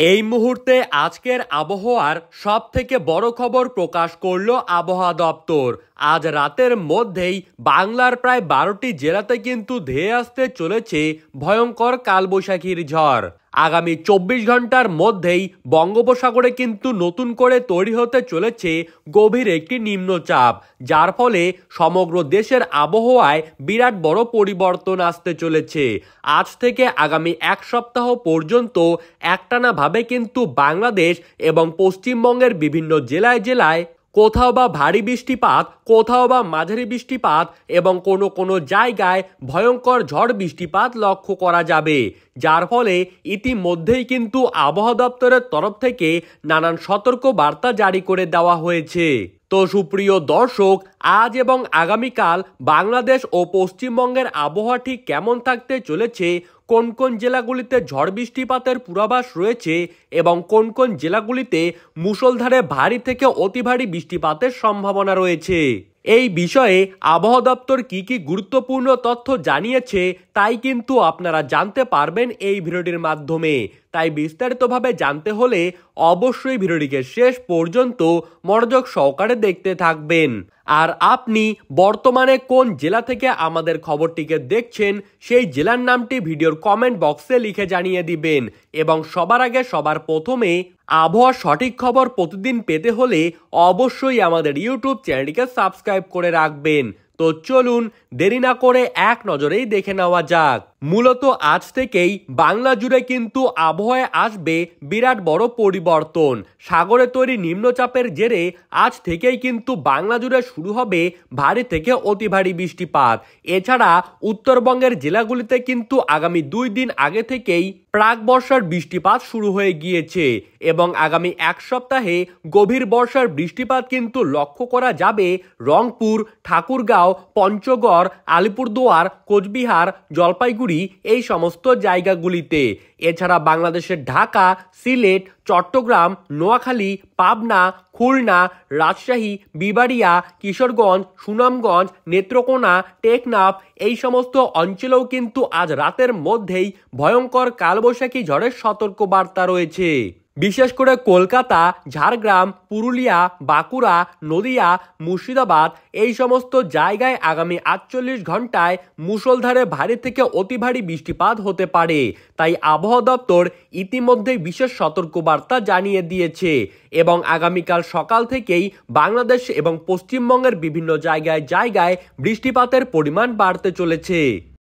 এই মুহূর্তে আজকের আবহাওয়ার সবথেকে বড় খবর প্রকাশ করলো আবহাওয়া দপ্তর। আজ রাতের মধ্যেই বাংলার প্রায় 12টি জেলাতে কিন্তু ধেয়ে আসতে চলেছে ভয়ঙ্কর কালবৈশাখীর ঝড়। আগামী 24 ঘন্টার মধ্যেই বঙ্গোপসাগরে কিন্তু নতুন করে তৈরি হতে চলেছে গভীর একটি নিম্নচাপ, যার ফলে সমগ্র দেশের আবহাওয়ায় বিরাট বড় পরিবর্তন আসতে চলেছে। আজ থেকে আগামী এক সপ্তাহ পর্যন্ত একটানাভাবে কিন্তু বাংলাদেশ এবং পশ্চিমবঙ্গের বিভিন্ন জেলায় জেলায় কোথাও বা ভারী বৃষ্টিপাত, কোথাও বা মাঝারি বৃষ্টিপাত এবং কোনো কোনো জায়গায় ভয়ঙ্কর ঝড় বৃষ্টিপাত লক্ষ্য করা যাবে, যার ফলে ইতিমধ্যেই কিন্তু আবহাওয়া দপ্তরের তরফ থেকে নানান সতর্ক বার্তা জারি করে দেওয়া হয়েছে। তো সুপ্রিয় দর্শক, আজ এবং আগামীকাল বাংলাদেশ ও পশ্চিমবঙ্গের আবহাওয়া ঠিক কেমন থাকতে চলেছে, কোন কোন জেলাগুলিতে ঝড় বৃষ্টিপাতের পূর্বাভাস রয়েছে এবং কোন কোন জেলাগুলিতে মুষলধারে ভারী থেকে অতি ভারী বৃষ্টিপাতের সম্ভাবনা রয়েছে, এই বিষয়ে আবহাওয়া দপ্তর কি কি গুরুত্বপূর্ণ তথ্য জানিয়েছে তাই কিন্তু আপনারা জানতে পারবেন এই ভিডিওটির মাধ্যমে। তাই বিস্তারিতভাবে জানতে হলে অবশ্যই ভিডিওটিকে শেষ পর্যন্ত মনোযোগ সহকারে দেখতে থাকবেন। আর আপনি বর্তমানে কোন জেলা থেকে আমাদের খবরটিকে দেখছেন সেই জেলার নামটি ভিডিওর কমেন্ট বক্সে লিখে জানিয়ে দিবেন। এবং সবার আগে সবার প্রথমে আবহাওয়ার সঠিক খবর প্রতিদিন পেতে হলে অবশ্যই আমাদের ইউটিউব চ্যানেলটিকে সাবস্ক্রাইব করে রাখবেন। তো চলুন দেরি না করে এক নজরেই দেখে নেওয়া যাক। মূলত আজ থেকেই বাংলা জুড়ে কিন্তু আবহাওয়ায় আসবে বিরাট বড় পরিবর্তন। সাগরে তৈরি নিম্নচাপের জেরে আজ থেকেই কিন্তু বাংলা জুড়ে শুরু হবে ভারী থেকে অতি ভারী বৃষ্টিপাত। এছাড়া উত্তরবঙ্গের জেলাগুলিতে কিন্তু আগামী 2 দিন আগে থেকেই প্রাক বর্ষার বৃষ্টিপাত শুরু হয়ে গিয়েছে এবং আগামী এক সপ্তাহে গভীর বর্ষার বৃষ্টিপাত কিন্তু লক্ষ্য করা যাবে রংপুর, ঠাকুরগাঁও, পঞ্চগড়, আলিপুরদুয়ার, কোচবিহার, জলপাইগুড়ি এই সমস্ত জায়গাগুলিতে। এছাড়া বাংলাদেশের ঢাকা, সিলেট, চট্টগ্রাম, নোয়াখালী, পাবনা, খুলনা, রাজশাহী, বিবাড়িয়া, কিশোরগঞ্জ, সুনামগঞ্জ, নেত্রকোনা, টেকনাফ এই সমস্ত অঞ্চলেও কিন্তু আজ রাতের মধ্যেই ভয়ঙ্কর কালবৈশাখী ঝড়ের সতর্কবার্তা রয়েছে। বিশেষ করে কলকাতা, ঝাড়গ্রাম, পুরুলিয়া, বাঁকুড়া, নদিয়া, মুর্শিদাবাদ এই সমস্ত জায়গায় আগামী 48 ঘন্টায় মুষলধারে ভারী থেকে অতি ভারী বৃষ্টিপাত হতে পারে। তাই আবহাওয়া দপ্তর ইতিমধ্যেই বিশেষ সতর্কবার্তা জানিয়ে দিয়েছে এবং আগামীকাল সকাল থেকেই বাংলাদেশ এবং পশ্চিমবঙ্গের বিভিন্ন জায়গায় জায়গায় বৃষ্টিপাতের পরিমাণ বাড়তে চলেছে।